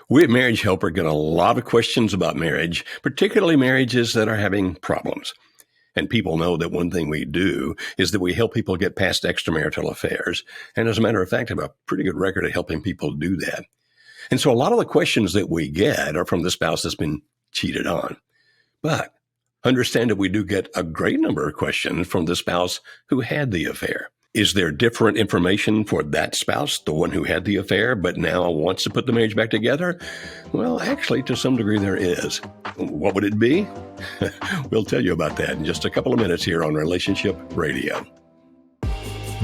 We at Marriage Helper get a lot of questions about marriage, particularly marriages that are having problems. And people know that one thing we do is that we help people get past extramarital affairs. And as a matter of fact, have a pretty good record of helping people do that. And so a lot of the questions that we get are from the spouse that's been cheated on. But understand that we do get a great number of questions from the spouse who had the affair. Is there different information for that spouse, the one who had the affair, but now wants to put the marriage back together? Well, actually, to some degree, there is. What would it be? We'll tell you about that in just a couple of minutes here on Relationship Radio.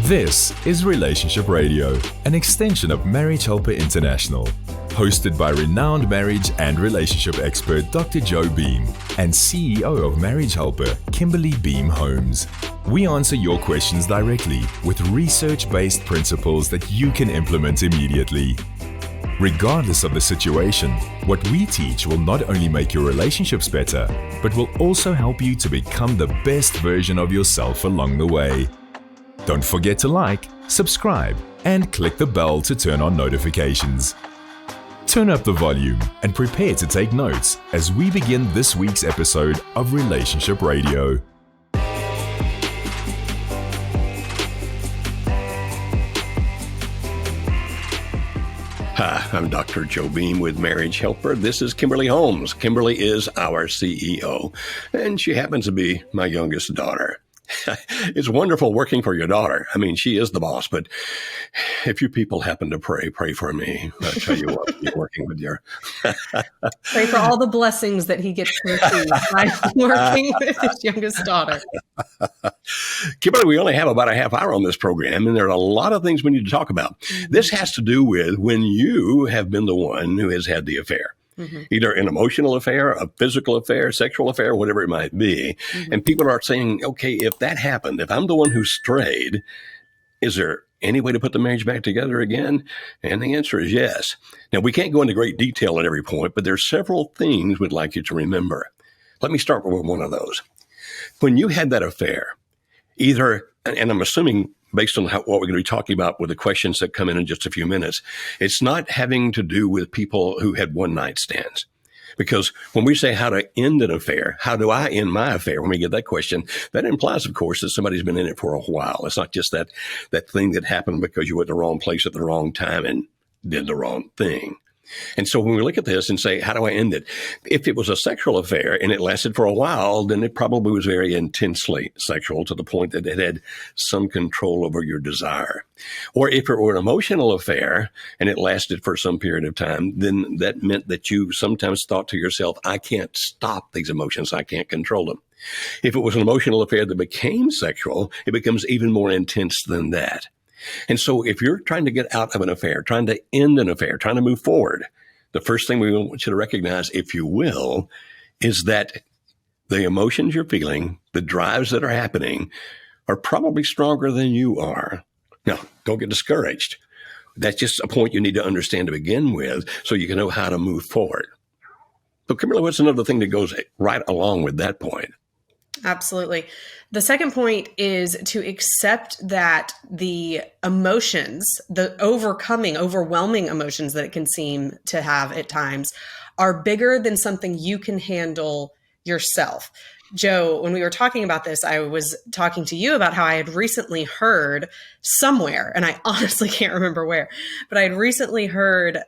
This is Relationship Radio, an extension of Marriage Helper International, hosted by renowned marriage and relationship expert Dr. Joe Beam and CEO of Marriage Helper, Kimberly Beam Holmes. We answer your questions directly with research-based principles that you can implement immediately. Regardless of the situation, what we teach will not only make your relationships better, but will also help you to become the best version of yourself along the way. Don't forget to like, subscribe, and click the bell to turn on notifications. Turn up the volume and prepare to take notes as we begin this week's episode of Relationship Radio. Hi, I'm Dr. Joe Beam with Marriage Helper. This is Kimberly Holmes. Kimberly is our CEO, and she happens to be my youngest daughter. It's wonderful working for your daughter. I mean, she is the boss, but if you people happen to pray for me. I'll tell you what, you're working with your... Pray for all the blessings that he gets to receive by working with his youngest daughter. Kimberly, we only have about a half hour on this program, and there are a lot of things we need to talk about. Mm-hmm. This has to do with when you have been the one who has had the affair. Mm-hmm. Either an emotional affair, a physical affair, sexual affair, whatever it might be. Mm-hmm. And people are saying, okay, if that happened, if I'm the one who strayed, is there any way to put the marriage back together again? And the answer is yes. Now, we can't go into great detail at every point, but there's several things we'd like you to remember. Let me start with one of those. When you had that affair, either, and I'm assuming based on what we're going to be talking about with the questions that come in just a few minutes, it's not having to do with people who had one-night stands. Because when we say how to end an affair, how do I end my affair? When we get that question, that implies, of course, that somebody's been in it for a while. It's not just that thing that happened because you were at the wrong place at the wrong time and did the wrong thing. And so when we look at this and say, how do I end it? If it was a sexual affair and it lasted for a while, then it probably was very intensely sexual to the point that it had some control over your desire. Or if it were an emotional affair and it lasted for some period of time, then that meant that you sometimes thought to yourself, I can't stop these emotions. I can't control them. If it was an emotional affair that became sexual, it becomes even more intense than that. And so if you're trying to get out of an affair, trying to end an affair, trying to move forward, the first thing we want you to recognize, if you will, is that the emotions you're feeling, the drives that are happening, are probably stronger than you are. Now, don't get discouraged. That's just a point you need to understand to begin with so you can know how to move forward. So, Kimberly, what's another thing that goes right along with that point? Absolutely. The second point is to accept that the emotions, the overwhelming emotions that it can seem to have at times are bigger than something you can handle yourself. Joe, when we were talking about this, I was talking to you about how I had recently heard somewhere, and I honestly can't remember where, but I had recently heard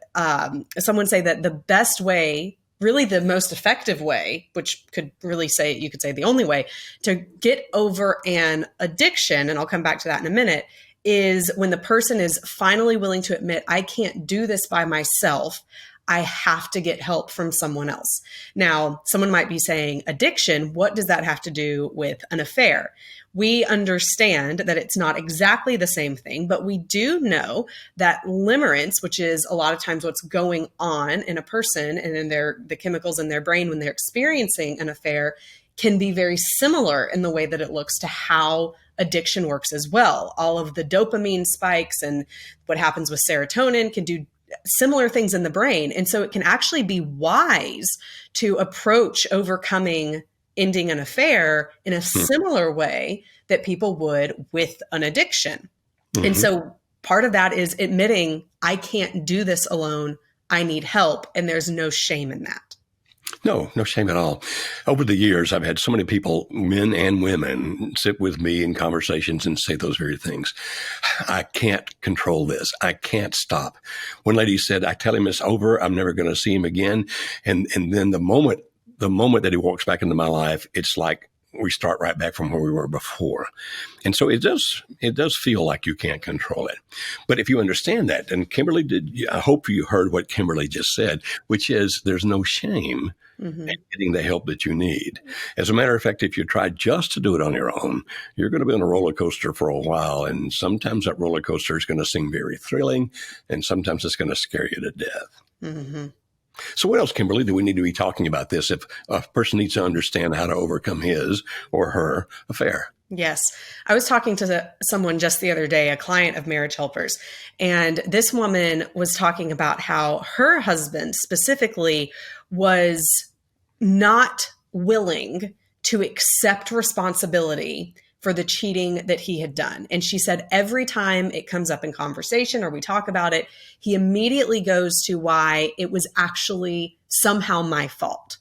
someone say that the best way, really the most effective way, which you could say the only way to get over an addiction, and I'll come back to that in a minute, is when the person is finally willing to admit, I can't do this by myself. I have to get help from someone else. Now, someone might be saying, addiction, what does that have to do with an affair? We understand that it's not exactly the same thing, but we do know that limerence, which is a lot of times what's going on in a person and in the chemicals in their brain when they're experiencing an affair, can be very similar in the way that it looks to how addiction works as well. All of the dopamine spikes and what happens with serotonin can do similar things in the brain. And so it can actually be wise to approach overcoming ending an affair in a similar way that people would with an addiction. Mm-hmm. And so part of that is admitting, I can't do this alone. I need help, and there's no shame in that. No shame at all. Over the years, I've had so many people, men and women, sit with me in conversations and say those very things. I can't control this. I can't stop. One lady said, I tell him it's over. I'm never going to see him again. And then the moment that he walks back into my life, it's like we start right back from where we were before. And so it does feel like you can't control it. But if you understand that, and Kimberly I hope you heard what Kimberly just said, which is there's no shame in getting the help that you need. As a matter of fact, if you try just to do it on your own, you're going to be on a roller coaster for a while. And sometimes that roller coaster is going to seem very thrilling, and sometimes it's going to scare you to death. Mm-hmm. So what else, Kimberly, do we need to be talking about this if a person needs to understand how to overcome his or her affair? Yes. I was talking to someone just the other day, a client of Marriage Helpers, and this woman was talking about how her husband specifically was not willing to accept responsibility for the cheating that he had done. And she said every time it comes up in conversation or we talk about it, he immediately goes to why it was actually somehow my fault.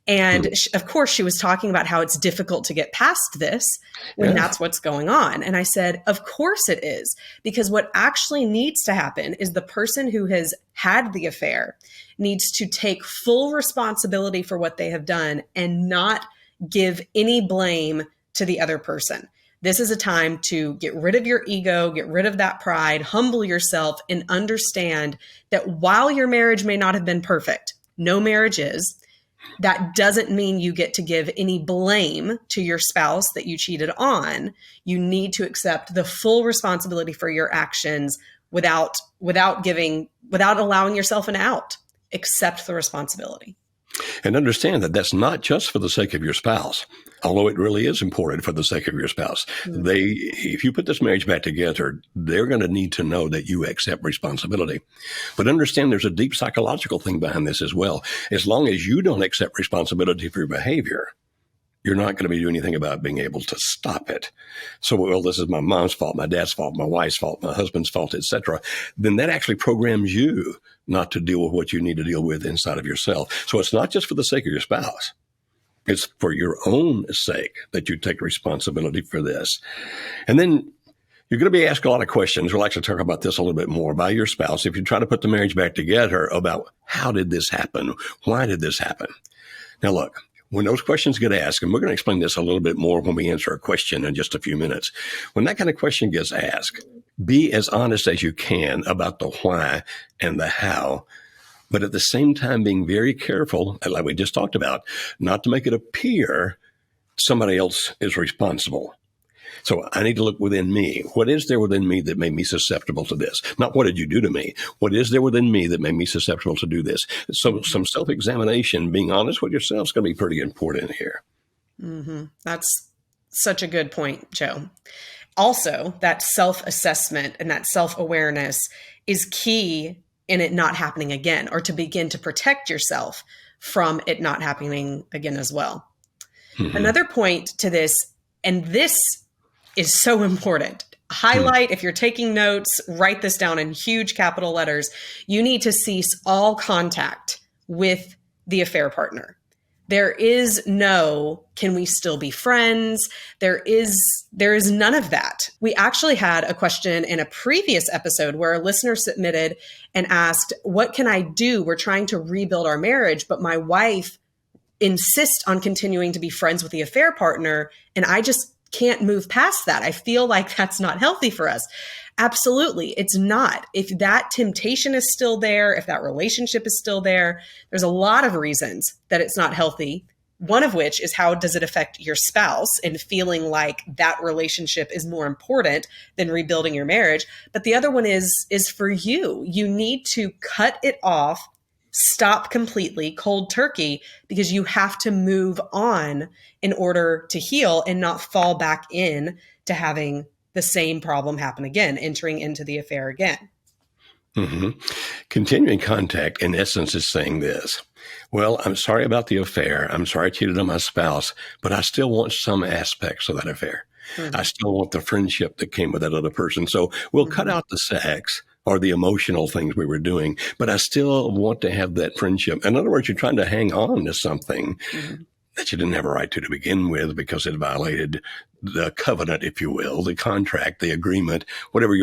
And of course, she was talking about how it's difficult to get past this when that's what's going on. And I said, of course it is, because what actually needs to happen is the person who has had the affair needs to take full responsibility for what they have done and not give any blame to the other person. This is a time to get rid of your ego, get rid of that pride, humble yourself, and understand that while your marriage may not have been perfect, no marriage is, that doesn't mean you get to give any blame to your spouse that you cheated on. You need to accept the full responsibility for your actions without allowing yourself an out. Accept the responsibility. And understand that that's not just for the sake of your spouse, although it really is important for the sake of your spouse. Mm-hmm. If you put this marriage back together, they're going to need to know that you accept responsibility. But understand there's a deep psychological thing behind this as well. As long as you don't accept responsibility for your behavior, you're not going to be doing anything about being able to stop it. So, well, this is my mom's fault, my dad's fault, my wife's fault, my husband's fault, etc. Then that actually programs you not to deal with what you need to deal with inside of yourself. So it's not just for the sake of your spouse. It's for your own sake that you take responsibility for this. And then you're going to be asked a lot of questions. We'll actually talk about this a little bit more by your spouse. If you try to put the marriage back together about how did this happen? Why did this happen? Now, look. When those questions get asked, and we're going to explain this a little bit more when we answer a question in just a few minutes. When that kind of question gets asked, be as honest as you can about the why and the how, but at the same time being very careful, like we just talked about, not to make it appear somebody else is responsible. So I need to look within me. What is there within me that made me susceptible to this? Not what did you do to me? What is there within me that made me susceptible to do this? So some self-examination, being honest with yourself is going to be pretty important here. Mm-hmm. That's such a good point, Joe. Also, that self-assessment and that self-awareness is key in it not happening again, or to begin to protect yourself from it not happening again as well. Mm-hmm. Another point to this, and this is so important. Highlight, if you're taking notes, write this down in huge capital letters. You need to cease all contact with the affair partner. There is no, can we still be friends? There is none of that. We actually had a question in a previous episode where a listener submitted and asked, what can I do? We're trying to rebuild our marriage, but my wife insists on continuing to be friends with the affair partner, and I just can't move past that. I feel like that's not healthy for us. Absolutely, it's not. If that temptation is still there, if that relationship is still there, there's a lot of reasons that it's not healthy. One of which is, how does it affect your spouse in feeling like that relationship is more important than rebuilding your marriage? But the other one is for you. You need to cut it off, stop completely, cold turkey, because you have to move on in order to heal and not fall back in to having the same problem happen again, entering into the affair again. Mm-hmm. Continuing contact, in essence, is saying this. Well, I'm sorry about the affair. I'm sorry I cheated on my spouse, but I still want some aspects of that affair. Mm-hmm. I still want the friendship that came with that other person. So we'll cut out the sex, or the emotional things we were doing, but I still want to have that friendship. In other words, you're trying to hang on to something that you didn't have a right to begin with because it violated the covenant, if you will, the contract, the agreement, whatever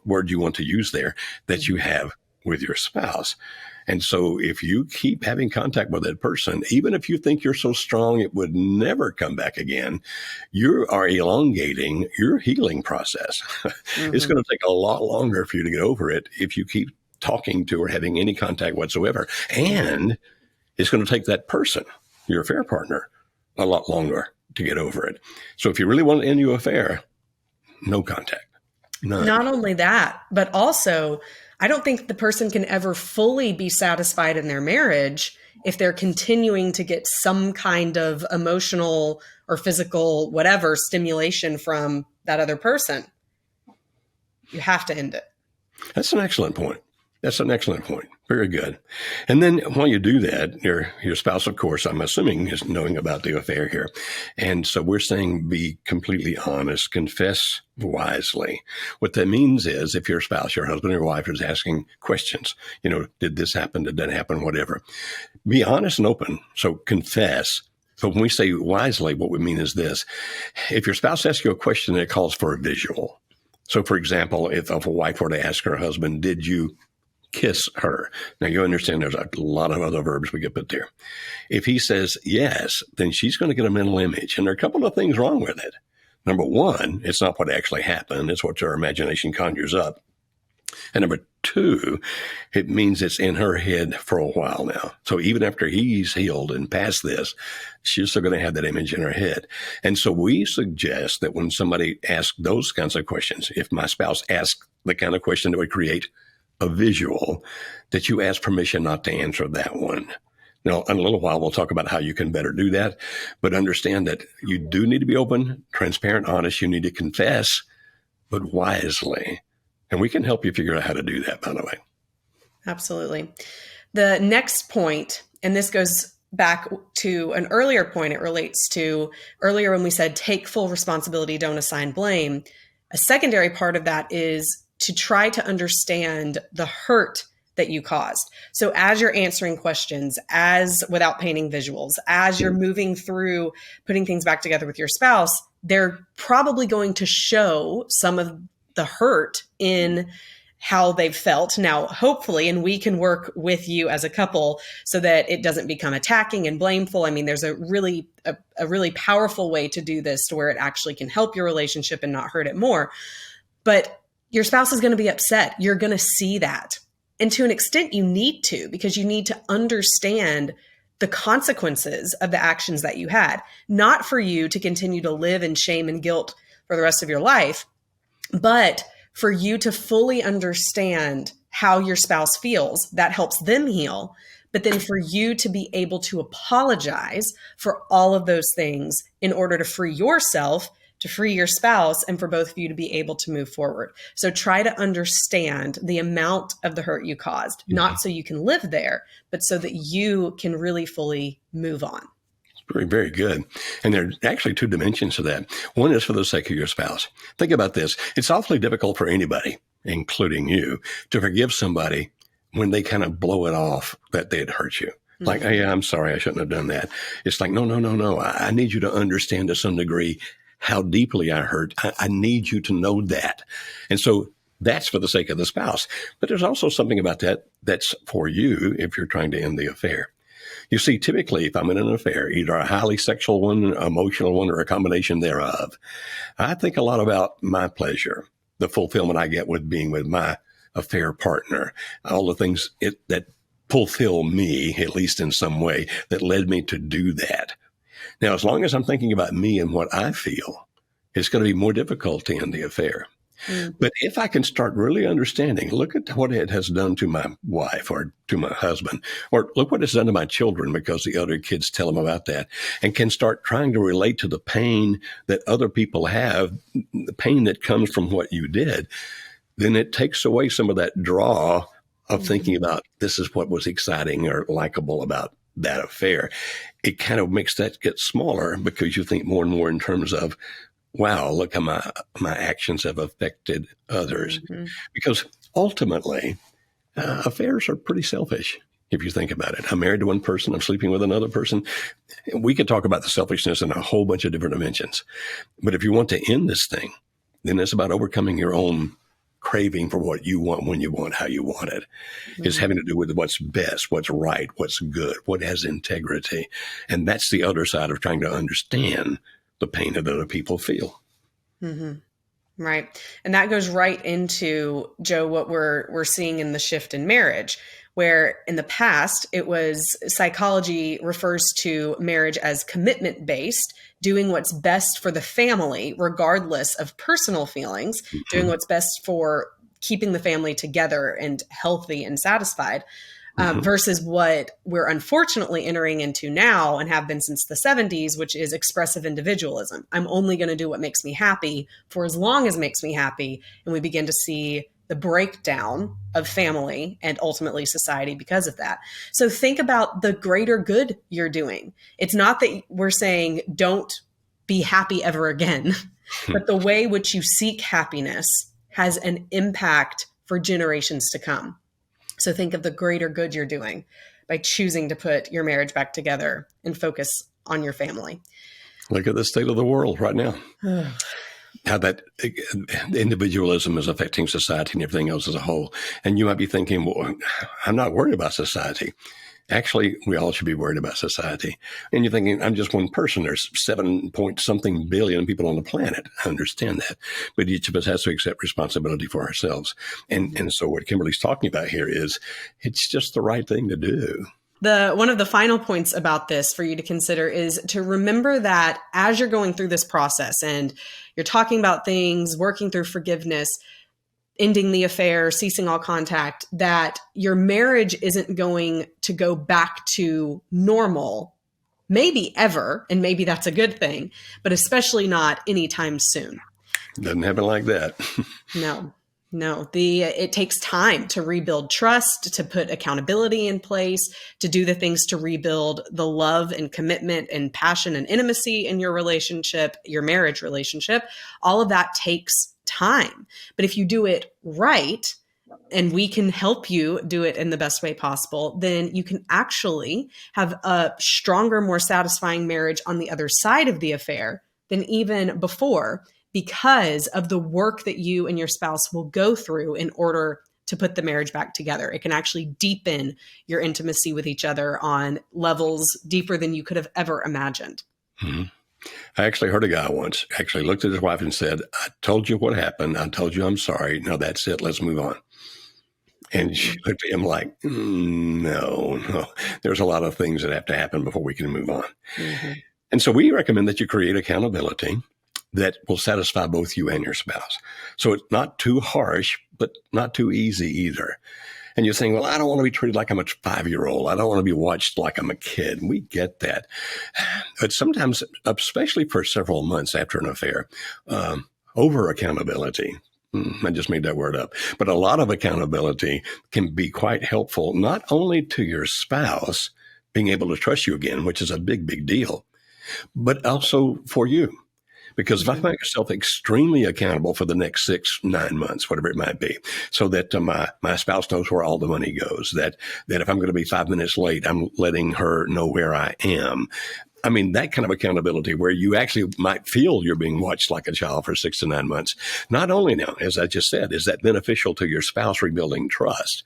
word you want to use there, that you have with your spouse. And so if you keep having contact with that person, even if you think you're so strong it would never come back again, you are elongating your healing process. It's going to take a lot longer for you to get over it if you keep talking to or having any contact whatsoever. And it's going to take that person, your affair partner, a lot longer to get over it. So if you really want to end your affair, no contact. None. Not only that, but also, I don't think the person can ever fully be satisfied in their marriage if they're continuing to get some kind of emotional or physical, whatever, stimulation from that other person. You have to end it. That's an excellent point. Very good. And then while you do that, your spouse, of course, I'm assuming, is knowing about the affair here. And so we're saying be completely honest, confess wisely. What that means is if your spouse, your husband or your wife is asking questions, did this happen? Did that happen? Whatever. Be honest and open. So confess. But when we say wisely, what we mean is this. If your spouse asks you a question that calls for a visual. So, for example, if a wife were to ask her husband, did you kiss her? Now, you understand there's a lot of other verbs we could put there. If he says yes, then she's going to get a mental image. And there are a couple of things wrong with it. Number one, it's not what actually happened. It's what your imagination conjures up. And number two, it means it's in her head for a while now. So even after he's healed and past this, she's still going to have that image in her head. And so we suggest that when somebody asks those kinds of questions, if my spouse asks the kind of question that would create a visual, that you ask permission not to answer that one. Now, in a little while, we'll talk about how you can better do that, but understand that you do need to be open, transparent, honest. You need to confess, but wisely. And we can help you figure out how to do that, by the way. Absolutely. The next point, and this goes back to an earlier point, it relates to earlier when we said take full responsibility, don't assign blame. A secondary part of that is to try to understand the hurt that you caused. So as you're answering questions, as without painting visuals, as you're moving through putting things back together with your spouse, they're probably going to show some of the hurt in how they've felt. Now, hopefully, and we can work with you as a couple so that it doesn't become attacking and blameful. I mean, there's a really powerful way to do this to where it actually can help your relationship and not hurt it more. But your spouse is going to be upset. You're going to see that. And to an extent, you need to, because you need to understand the consequences of the actions that you had, not for you to continue to live in shame and guilt for the rest of your life, but for you to fully understand how your spouse feels. That helps them heal. But then for you to be able to apologize for all of those things in order to free yourself, to free your spouse, and for both of you to be able to move forward. So try to understand the amount of the hurt you caused, not so you can live there, but so that you can really fully move on. Very, very good. And there are actually two dimensions to that. One is for the sake of your spouse. Think about this. It's awfully difficult for anybody, including you, to forgive somebody when they kind of blow it off that they'd hurt you. Like, hey, I'm sorry, I shouldn't have done that. It's like, no. I need you to understand to some degree how deeply I hurt. I need you to know that. And so that's for the sake of the spouse. But there's also something about that that's for you if you're trying to end the affair. You see, typically, if I'm in an affair, either a highly sexual one, emotional one, or a combination thereof, I think a lot about my pleasure, the fulfillment I get with being with my affair partner, all the things that fulfill me, at least in some way, that led me to do that. Now, as long as I'm thinking about me and what I feel, it's going to be more difficult to end the affair. But if I can start really understanding, look at what it has done to my wife or to my husband, or look what it's done to my children because the other kids tell them about that, and can start trying to relate to the pain that other people have, the pain that comes from what you did, then it takes away some of that draw of thinking about this is what was exciting or likable about that affair. It kind of makes that get smaller because you think more and more in terms of, wow, look how my actions have affected others. Because ultimately, affairs are pretty selfish. If you think about it, I'm married to one person, I'm sleeping with another person. We could talk about the selfishness in a whole bunch of different dimensions. But if you want to end this thing, then it's about overcoming your own craving for what you want, when you want, how you want it. Mm-hmm. It's having to do with what's best, what's right, what's good, what has integrity. And that's the other side of trying to understand the pain that other people feel. Mm-hmm. Right. And that goes right into, Joe, what we're seeing in the shift in marriage, where in the past it was psychology refers to marriage as commitment based, doing what's best for the family, regardless of personal feelings, doing what's best for keeping the family together and healthy and satisfied. Versus what we're unfortunately entering into now and have been since the 70s, which is expressive individualism. I'm only going to do what makes me happy for as long as it makes me happy. And we begin to see the breakdown of family and ultimately society because of that. So think about the greater good you're doing. It's not that we're saying don't be happy ever again, but the way which you seek happiness has an impact for generations to come. So think of the greater good you're doing by choosing to put your marriage back together and focus on your family. Look at the state of the world right now. How that individualism is affecting society and everything else as a whole. And you might be thinking, well, I'm not worried about society. Actually, we all should be worried about society. And you're thinking, I'm just one person. There's 7-point-something billion people on the planet. I understand that. But each of us has to accept responsibility for ourselves. And so what Kimberly's talking about here is it's just the right thing to do. One of the final points about this for you to consider is to remember that as you're going through this process and you're talking about things, working through forgiveness, ending the affair, ceasing all contact, that your marriage isn't going to go back to normal, maybe ever, and maybe that's a good thing, but especially not anytime soon. Doesn't happen like that. No. It takes time to rebuild trust, to put accountability in place, to do the things to rebuild the love and commitment and passion and intimacy in your relationship, your marriage relationship. All of that takes time. But if you do it right, and we can help you do it in the best way possible, then you can actually have a stronger, more satisfying marriage on the other side of the affair than even before, because of the work that you and your spouse will go through in order to put the marriage back together. It can actually deepen your intimacy with each other on levels deeper than you could have ever imagined. Mm-hmm. I actually heard a guy once actually looked at his wife and said, I told you what happened. I told you I'm sorry. Now that's it. Let's move on. And she looked at him like, no. There's a lot of things that have to happen before we can move on. Mm-hmm. And so we recommend that you create accountability that will satisfy both you and your spouse. So it's not too harsh, but not too easy either. And you're saying, well, I don't want to be treated like I'm a 5-year-old. I don't want to be watched like I'm a kid. We get that. But sometimes, especially for several months after an affair, over accountability, I just made that word up, but a lot of accountability can be quite helpful, not only to your spouse being able to trust you again, which is a big, big deal, but also for you. Because if I make myself extremely accountable for the next 6-9 months, whatever it might be, so that my spouse knows where all the money goes, that if I'm going to be 5 minutes late, I'm letting her know where I am. I mean, that kind of accountability where you actually might feel you're being watched like a child for 6 to 9 months. Not only now, as I just said, is that beneficial to your spouse rebuilding trust,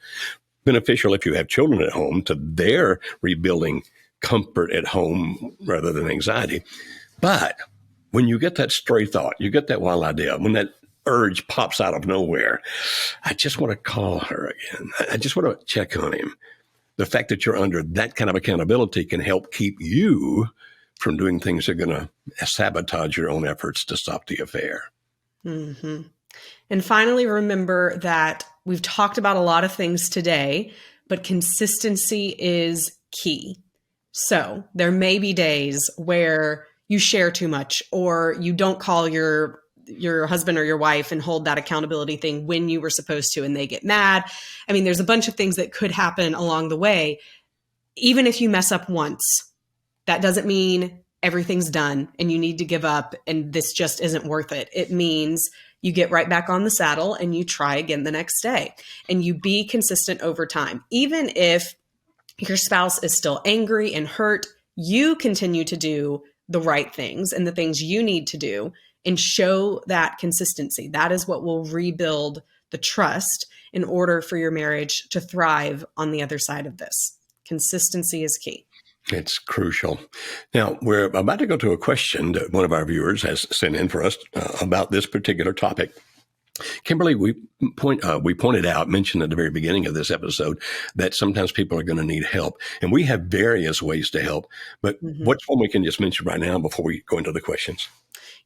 beneficial if you have children at home to their rebuilding comfort at home rather than anxiety. But when you get that stray thought, you get that wild idea, when that urge pops out of nowhere, I just want to call her again. I just want to check on him. The fact that you're under that kind of accountability can help keep you from doing things that are going to sabotage your own efforts to stop the affair. Mm-hmm. And finally, remember that we've talked about a lot of things today, but consistency is key. So there may be days where you share too much, or you don't call your husband or your wife and hold that accountability thing when you were supposed to, and they get mad. I mean, there's a bunch of things that could happen along the way. Even if you mess up once, that doesn't mean everything's done and you need to give up and this just isn't worth it. It means You get right back on the saddle and you try again the next day. And you be consistent over time. Even if your spouse is still angry and hurt, you continue to do the right things and the things you need to do and show that consistency. That is what will rebuild the trust in order for your marriage to thrive on the other side of this. Consistency is key. It's crucial. Now, we're about to go to a question that one of our viewers has sent in for us about this particular topic. Kimberly, we mentioned at the very beginning of this episode that sometimes people are going to need help, and we have various ways to help. But what's one we can just mention right now before we go into the questions?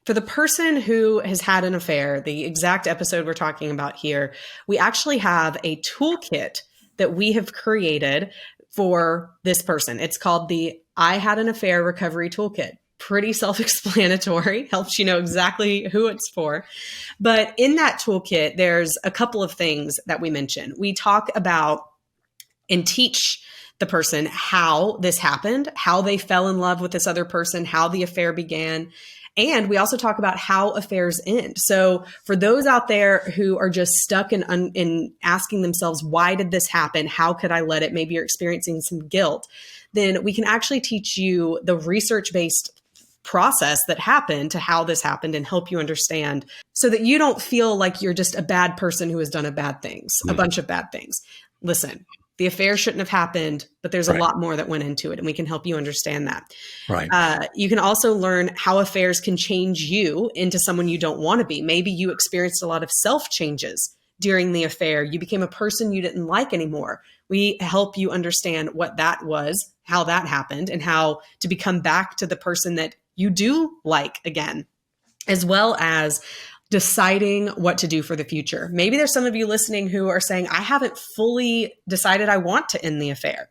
For the person who has had an affair, the exact episode we're talking about here, we actually have a toolkit that we have created for this person. It's called the I Had an Affair Recovery Toolkit. Pretty self-explanatory, helps you know exactly who it's for. But in that toolkit, there's a couple of things that we mention. We talk about and teach the person how this happened, how they fell in love with this other person, how the affair began. And we also talk about how affairs end. So for those out there who are just stuck in asking themselves, why did this happen? How could I let it? Maybe you're experiencing some guilt. Then we can actually teach you the research-based process that happened to how this happened and help you understand so that you don't feel like you're just a bad person who has done a bunch of bad things. Listen, the affair shouldn't have happened, but there's a lot more that went into it, and we can help you understand that. Right. You can also learn how affairs can change you into someone you don't want to be. Maybe you experienced a lot of self changes during the affair. You became a person you didn't like anymore. We help you understand what that was, how that happened, and how to become back to the person that you do like again, as well as deciding what to do for the future. Maybe there's some of you listening who are saying, I haven't fully decided I want to end the affair.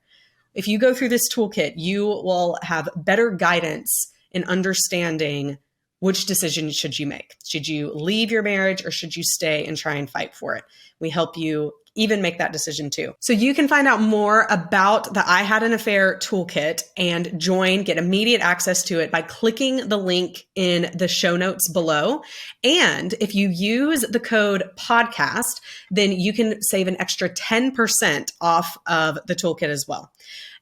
If you go through this toolkit, you will have better guidance in understanding which decision should you make. Should you leave your marriage or should you stay and try and fight for it? We help you even make that decision too. So you can find out more about the I Had an Affair toolkit and get immediate access to it by clicking the link in the show notes below. And if you use the code podcast, then you can save an extra 10% off of the toolkit as well.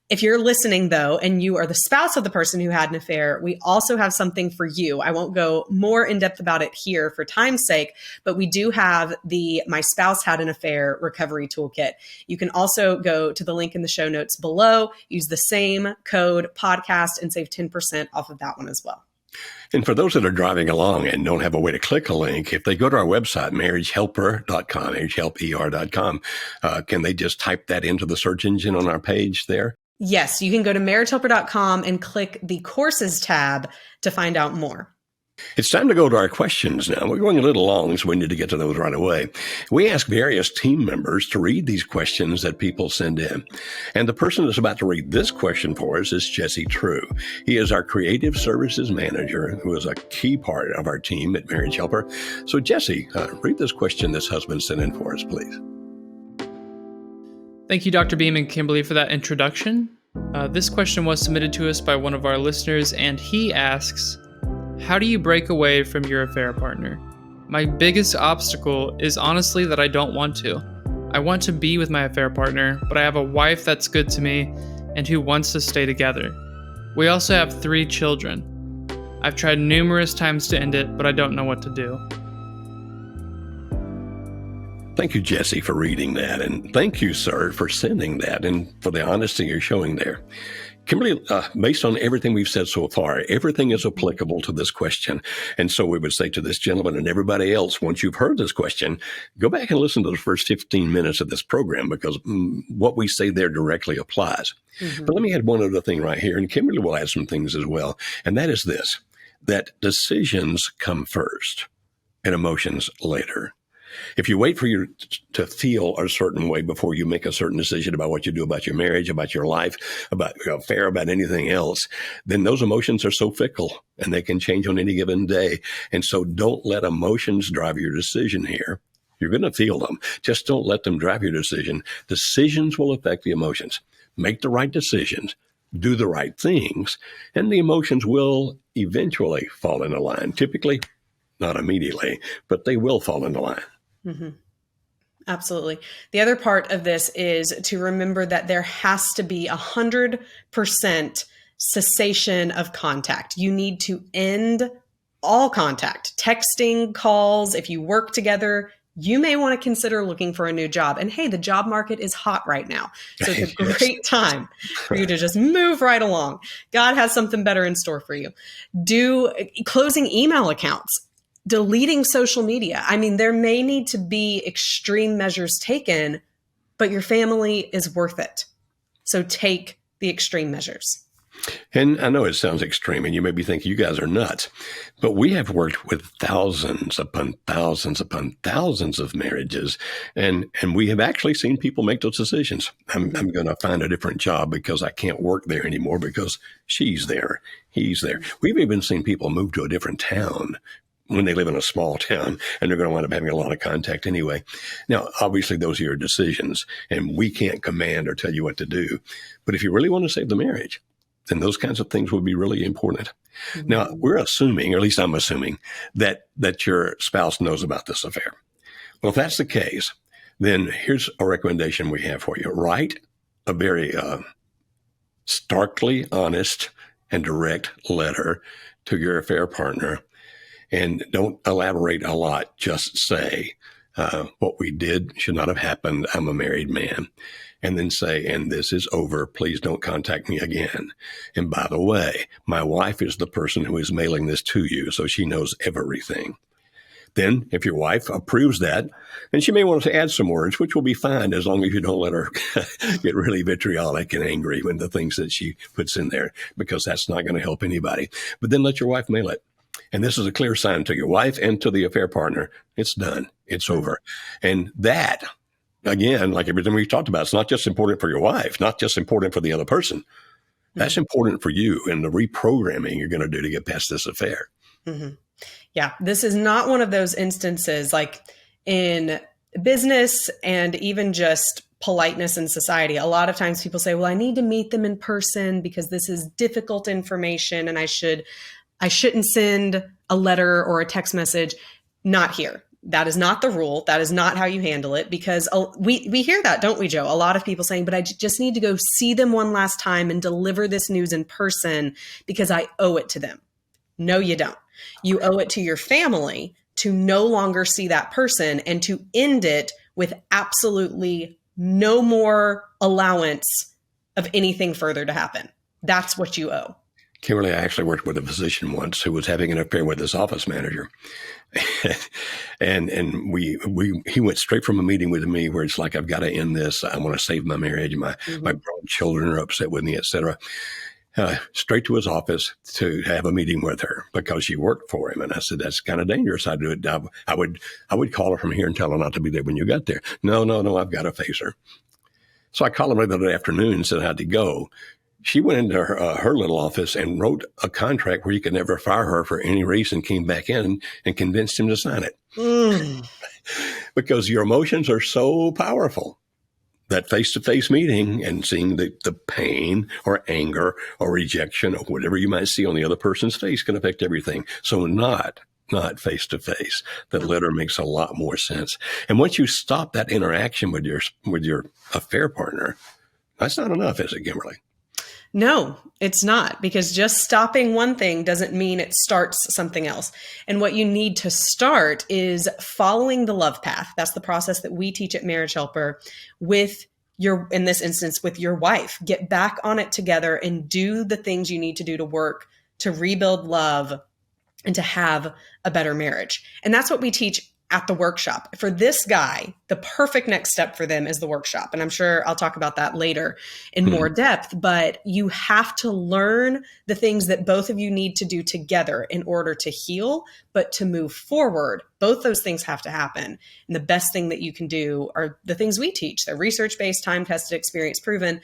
If you're listening, though, and you are the spouse of the person who had an affair, we also have something for you. I won't go more in depth about it here for time's sake, but we do have the My Spouse Had an Affair Recovery Toolkit. You can also go to the link in the show notes below, use the same code podcast, and save 10% off of that one as well. And for those that are driving along and don't have a way to click a link, if they go to our website, marriagehelper.com, marriagehelper.com, can they just type that into the search engine on our page there? Yes, you can go to marriagehelper.com and click the courses tab to find out more. It's time to go to our questions now. We're going a little long, so we need to get to those right away. We ask various team members to read these questions that people send in. And the person that's about to read this question for us is Jesse True. He is our creative services manager, who is a key part of our team at Marriage Helper. So Jesse, read this question this husband sent in for us, please. Thank you, Dr. Beam and Kimberly, for that introduction. This question was submitted to us by one of our listeners, and he asks, how do you break away from your affair partner? My biggest obstacle is honestly that I don't want to. I want to be with my affair partner, but I have a wife that's good to me and who wants to stay together. We also have 3 children. I've tried numerous times to end it, but I don't know what to do. Thank you, Jesse, for reading that. And thank you, sir, for sending that and for the honesty you're showing there. Kimberly, based on everything we've said so far, everything is applicable to this question. And so we would say to this gentleman and everybody else, once you've heard this question, go back and listen to the first 15 minutes of this program, because what we say there directly applies. Mm-hmm. But let me add one other thing right here, and Kimberly will add some things as well. And that is this, that decisions come first and emotions later. If you wait for you to feel a certain way before you make a certain decision about what you do about your marriage, about your life, about your affair, about anything else, then those emotions are so fickle and they can change on any given day. And so don't let emotions drive your decision here. You're going to feel them. Just don't let them drive your decision. Decisions will affect the emotions. Make the right decisions. Do the right things. And the emotions will eventually fall into line. Typically, not immediately, but they will fall into line. Mm-hmm. Absolutely. The other part of this is to remember that there has to be 100% cessation of contact. You need to end all contact, texting, calls. If you work together, you may want to consider looking for a new job. And hey, the job market is hot right now. So it's a great time for you to just move right along. God has something better in store for you. Do closing email accounts. Deleting social media. I mean, there may need to be extreme measures taken, but your family is worth it. So take the extreme measures. And I know it sounds extreme, and you may be thinking, you guys are nuts, but we have worked with thousands upon thousands upon thousands of marriages, and we have actually seen people make those decisions. I'm going to find a different job because I can't work there anymore because she's there, he's there. We've even seen people move to a different town when they live in a small town, and they're going to wind up having a lot of contact anyway. Now, obviously, those are your decisions, and we can't command or tell you what to do. But if you really want to save the marriage, then those kinds of things would be really important. Mm-hmm. Now, we're assuming, or at least I'm assuming, that your spouse knows about this affair. Well, if that's the case, then here's a recommendation we have for you. Write a very starkly honest and direct letter to your affair partner. And don't elaborate a lot. Just say, what we did should not have happened. I'm a married man. And then say, and this is over. Please don't contact me again. And by the way, my wife is the person who is mailing this to you, so she knows everything. Then, if your wife approves that, then she may want to add some words, which will be fine as long as you don't let her get really vitriolic and angry with the things that she puts in there, because that's not going to help anybody. But then let your wife mail it. And this is a clear sign to your wife and to the affair partner. It's done. It's over. And that, again, like everything we've talked about, it's not just important for your wife, not just important for the other person. That's important for you and the reprogramming you're going to do to get past this affair. Mm-hmm. Yeah, this is not one of those instances like in business and even just politeness in society. A lot of times people say, well, I need to meet them in person because this is difficult information and I shouldn't send a letter or a text message. Not here. That is not the rule. That is not how you handle it, because we hear that, don't we, Joe? A lot of people saying, but I just need to go see them one last time and deliver this news in person because I owe it to them. No, you don't. You owe it to your family to no longer see that person and to end it with absolutely no more allowance of anything further to happen. That's what you owe. Kimberly, I actually worked with a physician once who was having an affair with his office manager. and he went straight from a meeting with me where it's like, I've got to end this. I want to save my marriage. My grown children are upset with me, et cetera. Straight to his office to have a meeting with her because she worked for him. And I said, that's kind of dangerous. I would call her from here and tell her not to be there when you got there. No, I've got to face her. So I called her the other afternoon and said, how'd it go? She went into her little office and wrote a contract where you could never fire her for any reason, came back in and convinced him to sign it. Because your emotions are so powerful. That face-to-face meeting and seeing the pain or anger or rejection or whatever you might see on the other person's face can affect everything. So not face-to-face. That letter makes a lot more sense. And once you stop that interaction with your affair partner, that's not enough, is it, Kimberly? No, it's not, because just stopping one thing doesn't mean it starts something else. And what you need to start is following the love path. That's the process that we teach at Marriage Helper with in this instance, with your wife. Get back on it together and do the things you need to do to work to rebuild love and to have a better marriage. And that's what we teach at the workshop. For this guy, the perfect next step for them is the workshop. And I'm sure I'll talk about that later in more depth, but you have to learn the things that both of you need to do together in order to heal, but to move forward. Both those things have to happen. And the best thing that you can do are the things we teach. They're research-based, time-tested, experience-proven,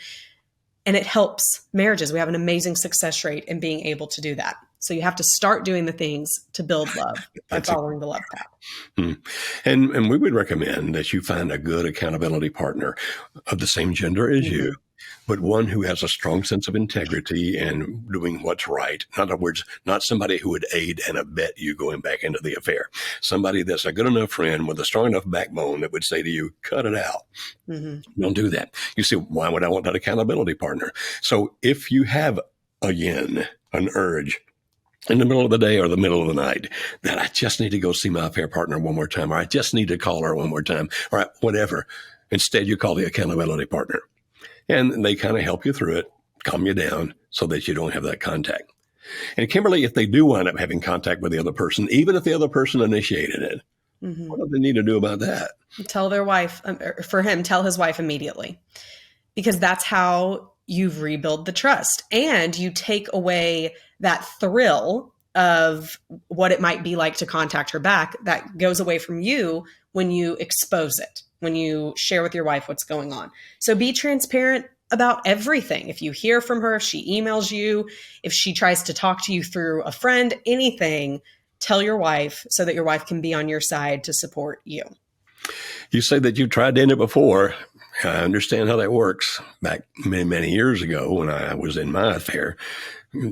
and it helps marriages. We have an amazing success rate in being able to do that. So you have to start doing the things to build love by following the love path. And we would recommend that you find a good accountability partner of the same gender as you. but one who has a strong sense of integrity and doing what's right. In other words, not somebody who would aid and abet you going back into the affair. Somebody that's a good enough friend with a strong enough backbone that would say to you, cut it out. Don't do that. You say, why would I want that accountability partner? So if you have, again, an urge in the middle of the day or the middle of the night that I just need to go see my affair partner one more time, or I just need to call her one more time, or whatever, instead you call the accountability partner. And they kind of help you through it, calm you down so that you don't have that contact. And Kimberly, if they do wind up having contact with the other person, even if the other person initiated it, what do they need to do about that? Tell their wife, for him, tell his wife immediately, because that's how you've rebuilt the trust, and you take away that thrill of what it might be like to contact her back. That goes away from you when you expose it, when you share with your wife what's going on. So be transparent about everything. If you hear from her, if she emails you, if she tries to talk to you through a friend, anything, tell your wife so that your wife can be on your side to support you. You say that you tried to end it before. I understand how that works. Back many, many years ago when I was in my affair,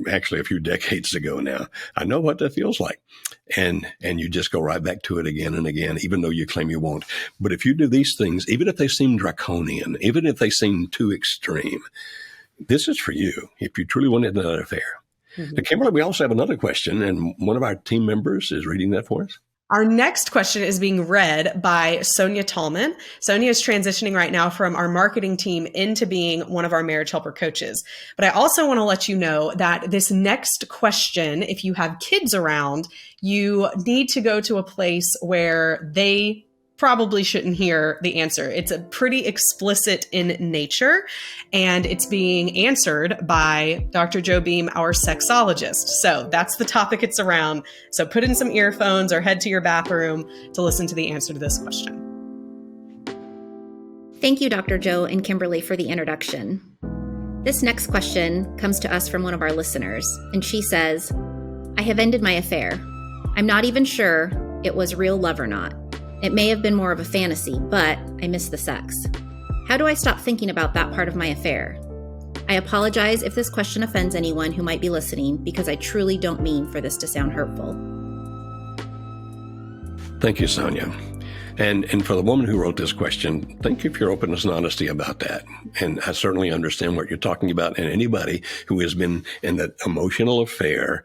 actually a few decades ago now, I know what that feels like. And you just go right back to it again and again, even though you claim you won't. But if you do these things, even if they seem draconian, even if they seem too extreme, this is for you if you truly want another affair. Now, Kimberly, we also have another question, and one of our team members is reading that for us. Our next question is being read by Sonia Tallman. Sonia is transitioning right now from our marketing team into being one of our marriage helper coaches. But I also want to let you know that this next question, if you have kids around, you need to go to a place where they probably shouldn't hear the answer. It's a pretty explicit in nature, and it's being answered by Dr. Joe Beam, our sexologist. So that's the topic it's around. So put in some earphones or head to your bathroom to listen to the answer to this question. Thank you, Dr. Joe and Kimberly, for the introduction. This next question comes to us from one of our listeners, and she says, I have ended my affair. I'm not even sure it was real love or not. It may have been more of a fantasy, but I miss the sex. How do I stop thinking about that part of my affair? I apologize if this question offends anyone who might be listening, because I truly don't mean for this to sound hurtful. Thank you, Sonia. And for the woman who wrote this question, thank you for your openness and honesty about that. And I certainly understand what you're talking about. And anybody who has been in that emotional affair,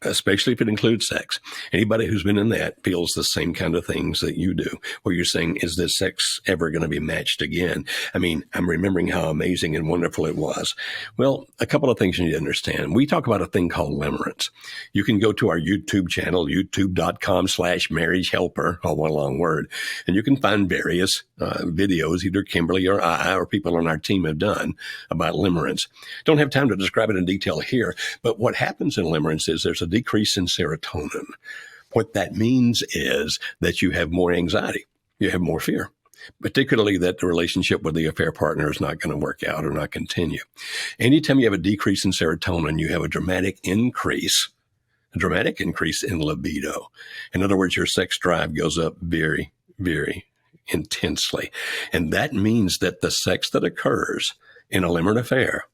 especially if it includes sex, anybody who's been in that feels the same kind of things that you do, where you're saying, is this sex ever going to be matched again? I mean, I'm remembering how amazing and wonderful it was. Well, a couple of things you need to understand. We talk about a thing called limerence. You can go to our YouTube channel, youtube.com/marriagehelper, all one long word, and you can find various videos either Kimberly or I or people on our team have done about limerence. Don't have time to describe it in detail here, but what happens in limerence is there's a decrease in serotonin. What that means is that you have more anxiety, you have more fear, particularly that the relationship with the affair partner is not going to work out or not continue. Anytime you have a decrease in serotonin, you have a dramatic increase in libido. In other words, your sex drive goes up very, very intensely. And that means that the sex that occurs in a limerent affair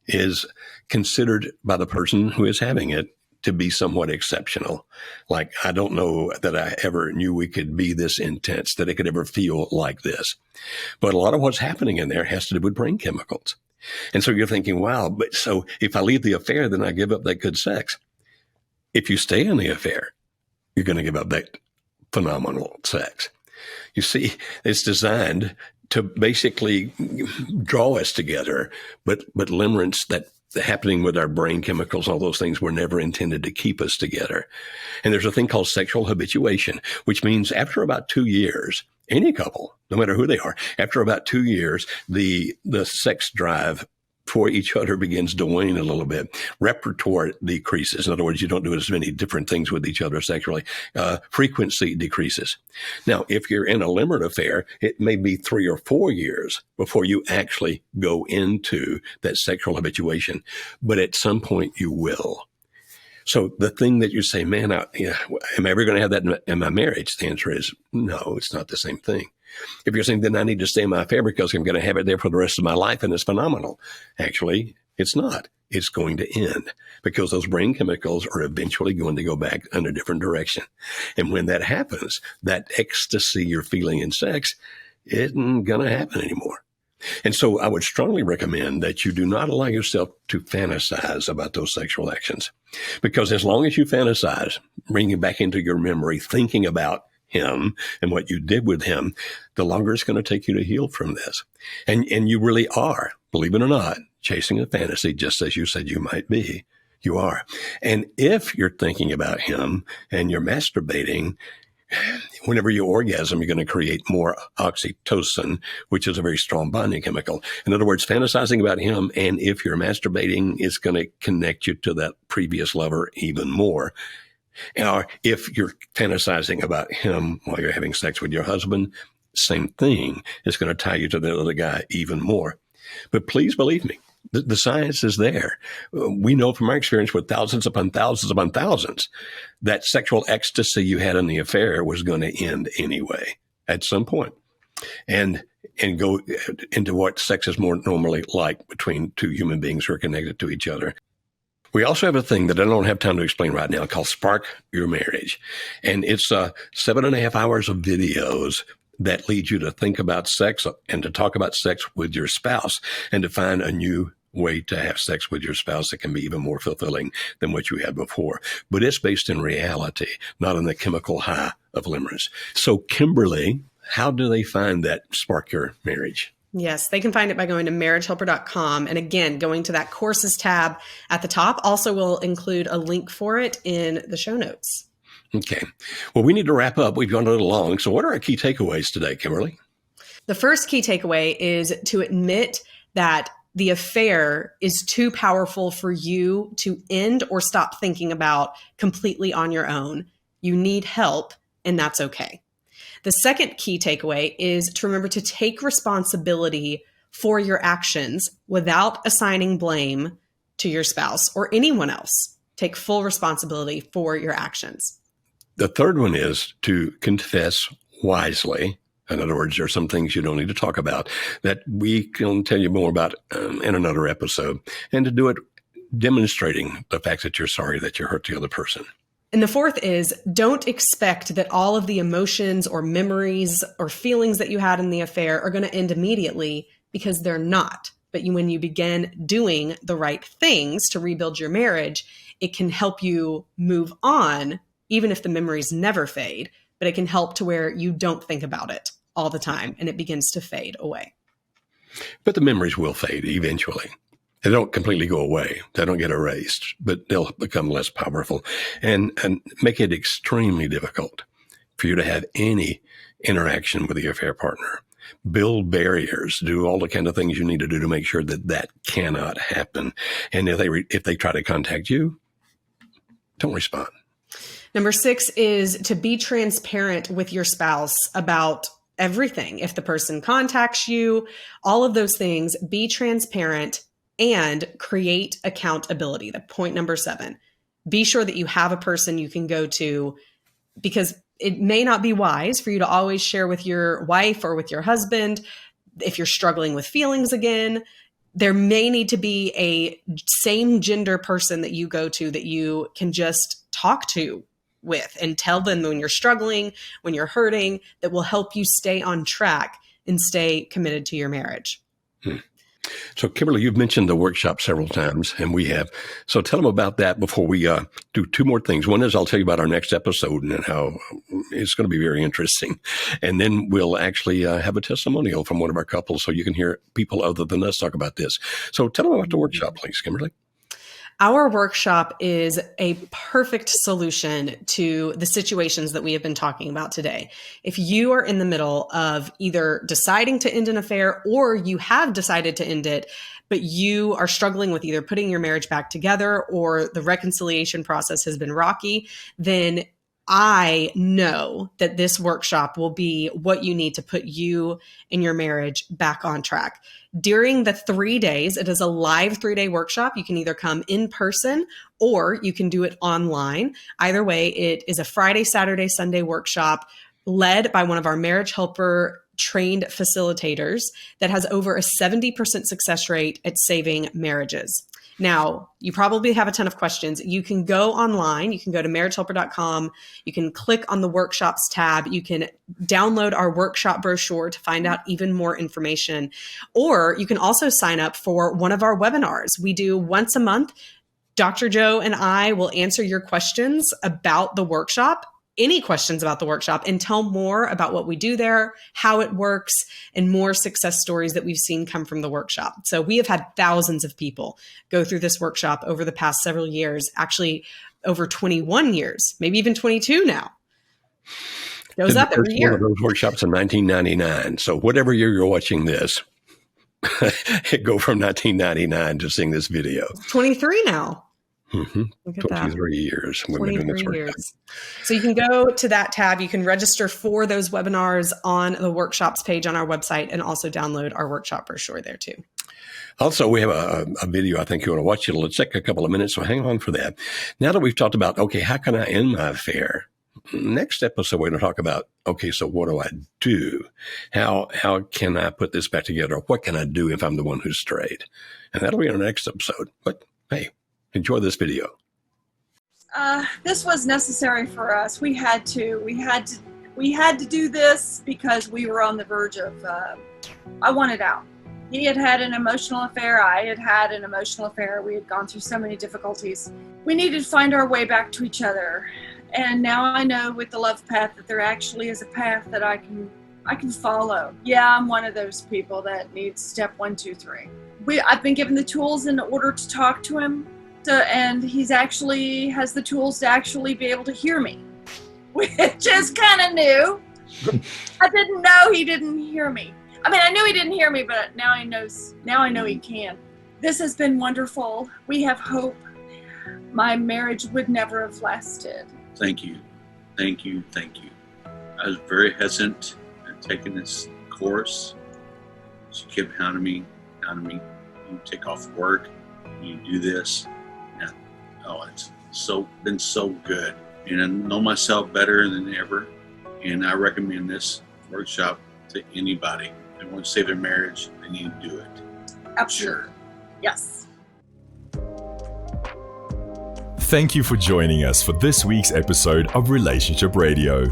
is considered by the person who is having it to be somewhat exceptional. Like, I don't know that I ever knew we could be this intense, that it could ever feel like this. But a lot of what's happening in there has to do with brain chemicals. And so you're thinking, wow, but so if I leave the affair, then I give up that good sex. If you stay in the affair, you're going to give up that phenomenal sex. You see, it's designed to basically draw us together, but limerence, that happening with our brain chemicals, all those things were never intended to keep us together. And there's a thing called sexual habituation, which means after about 2 years, any couple, no matter who they are, after about 2 years, the sex drive for each other begins to wane a little bit. Repertoire decreases. In other words, you don't do as many different things with each other sexually. Frequency decreases. Now, if you're in a limerent affair, it may be 3 or 4 years before you actually go into that sexual habituation. But at some point you will. So the thing that you say, man, am I ever going to have that in my marriage? The answer is no, it's not the same thing. If you're saying, then I need to stay in my affair because I'm going to have it there for the rest of my life and it's phenomenal. Actually, it's not. It's going to end because those brain chemicals are eventually going to go back in a different direction. And when that happens, that ecstasy you're feeling in sex isn't going to happen anymore. And so I would strongly recommend that you do not allow yourself to fantasize about those sexual actions, because as long as you fantasize, bringing back into your memory, thinking about him and what you did with him, the longer it's going to take you to heal from this. And you really are, believe it or not, chasing a fantasy, just as you said you might be. You are. And if you're thinking about him and you're masturbating, whenever you orgasm, you're going to create more oxytocin, which is a very strong bonding chemical. In other words, fantasizing about him, and if you're masturbating, it's going to connect you to that previous lover even more. Or if you're fantasizing about him while you're having sex with your husband, same thing. It's going to tie you to the other guy even more. But please believe me, the science is there. We know from our experience with thousands upon thousands upon thousands that sexual ecstasy you had in the affair was going to end anyway at some point, and go into what sex is more normally like between two human beings who are connected to each other. We also have a thing that I don't have time to explain right now called Spark Your Marriage. And it's 7.5 hours of videos that lead you to think about sex and to talk about sex with your spouse and to find a new way to have sex with your spouse that can be even more fulfilling than what you had before. But it's based in reality, not in the chemical high of limerence. So, Kimberly, how do they find that Spark Your Marriage? Yes, they can find it by going to marriagehelper.com. And again, going to that courses tab at the top. Also, will include a link for it in the show notes. Okay. Well, we need to wrap up. We've gone a little long. So what are our key takeaways today, Kimberly? The first key takeaway is to admit that the affair is too powerful for you to end or stop thinking about completely on your own. You need help, and that's okay. The second key takeaway is to remember to take responsibility for your actions without assigning blame to your spouse or anyone else. Take full responsibility for your actions. The third one is to confess wisely. In other words, there are some things you don't need to talk about that we can tell you more about in another episode, and to do it demonstrating the fact that you're sorry that you hurt the other person. And the fourth is, don't expect that all of the emotions or memories or feelings that you had in the affair are going to end immediately, because they're not. But when you begin doing the right things to rebuild your marriage, it can help you move on, even if the memories never fade. But it can help to where you don't think about it all the time and it begins to fade away. But the memories will fade eventually. They don't completely go away. They don't get erased, but they'll become less powerful and make it extremely difficult for you to have any interaction with your affair partner. Build barriers, do all the kind of things you need to do to make sure that that cannot happen. And if they try to contact you, don't respond. Number 6 is to be transparent with your spouse about everything. If the person contacts you, all of those things, be transparent and create accountability. The point number 7, be sure that you have a person you can go to, because it may not be wise for you to always share with your wife or with your husband. If you're struggling with feelings again, there may need to be a same gender person that you go to that you can just talk to with and tell them when you're struggling, when you're hurting, that will help you stay on track and stay committed to your marriage. So, Kimberly, you've mentioned the workshop several times, and we have. So tell them about that before we do two more things. One is I'll tell you about our next episode and how it's going to be very interesting. And then we'll actually have a testimonial from one of our couples so you can hear people other than us talk about this. So tell them about the workshop, please, Kimberly. Our workshop is a perfect solution to the situations that we have been talking about today. If you are in the middle of either deciding to end an affair or you have decided to end it, but you are struggling with either putting your marriage back together or the reconciliation process has been rocky, then I know that this workshop will be what you need to put you and your marriage back on track. During the 3 days, it is a live 3-day workshop. You can either come in person or you can do it online. Either way, it is a Friday, Saturday, Sunday workshop led by one of our Marriage Helper trained facilitators that has over a 70% success rate at saving marriages. Now, you probably have a ton of questions. You can go online. You can go to marriagehelper.com. You can click on the workshops tab. You can download our workshop brochure to find out even more information. Or you can also sign up for one of our webinars. We do once a month. Dr. Joe and I will answer your questions about the workshop, any questions about the workshop, and tell more about what we do there, how it works, and more success stories that we've seen come from the workshop. So we have had thousands of people go through this workshop over the past several years, actually over 21 years, maybe even 22 now. It goes up every year. One of those workshops in 1999. So whatever year you're watching this, it go from 1999 to seeing this video. 23 now. Mm-hmm. Look at 23 years. 23 years. So you can go to that tab. You can register for those webinars on the workshops page on our website and also download our workshop brochure there too. Also, we have a video I think you want to watch. It'll take a couple of minutes, so hang on for that. Now that we've talked about, okay, how can I end my affair? Next episode, we're going to talk about, okay, so what do I do? How can I put this back together? What can I do if I'm the one who's strayed? And that'll be our next episode. But hey, enjoy this video. This was necessary for us. We had to do this because we were on the verge of, I wanted out. He had had an emotional affair. I had had an emotional affair. We had gone through so many difficulties. We needed to find our way back to each other. And now I know with the love path that there actually is a path that I can follow. Yeah, I'm one of those people that needs step 1, 2, 3. I've been given the tools in order to talk to him. And he's actually has the tools to actually be able to hear me, which is kind of new. I didn't know he didn't hear me. I mean, I knew he didn't hear me, but now I know he can. This has been wonderful. We have hope. My marriage would never have lasted. Thank you. Thank you. Thank you. I was very hesitant at taking this course. She kept hounding me. You take off work. You do this. It's been so good. And I know myself better than ever. And I recommend this workshop to anybody. If they want to save their marriage, they need to do it. Absolutely. Sure. Yes. Thank you for joining us for this week's episode of Relationship Radio.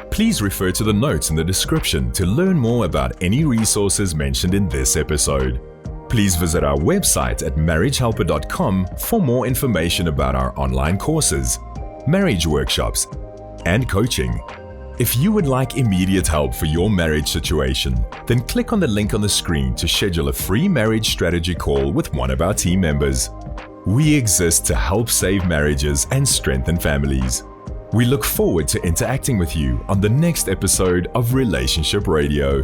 Please refer to the notes in the description to learn more about any resources mentioned in this episode. Please visit our website at marriagehelper.com for more information about our online courses, marriage workshops, and coaching. If you would like immediate help for your marriage situation, then click on the link on the screen to schedule a free marriage strategy call with one of our team members. We exist to help save marriages and strengthen families. We look forward to interacting with you on the next episode of Relationship Radio.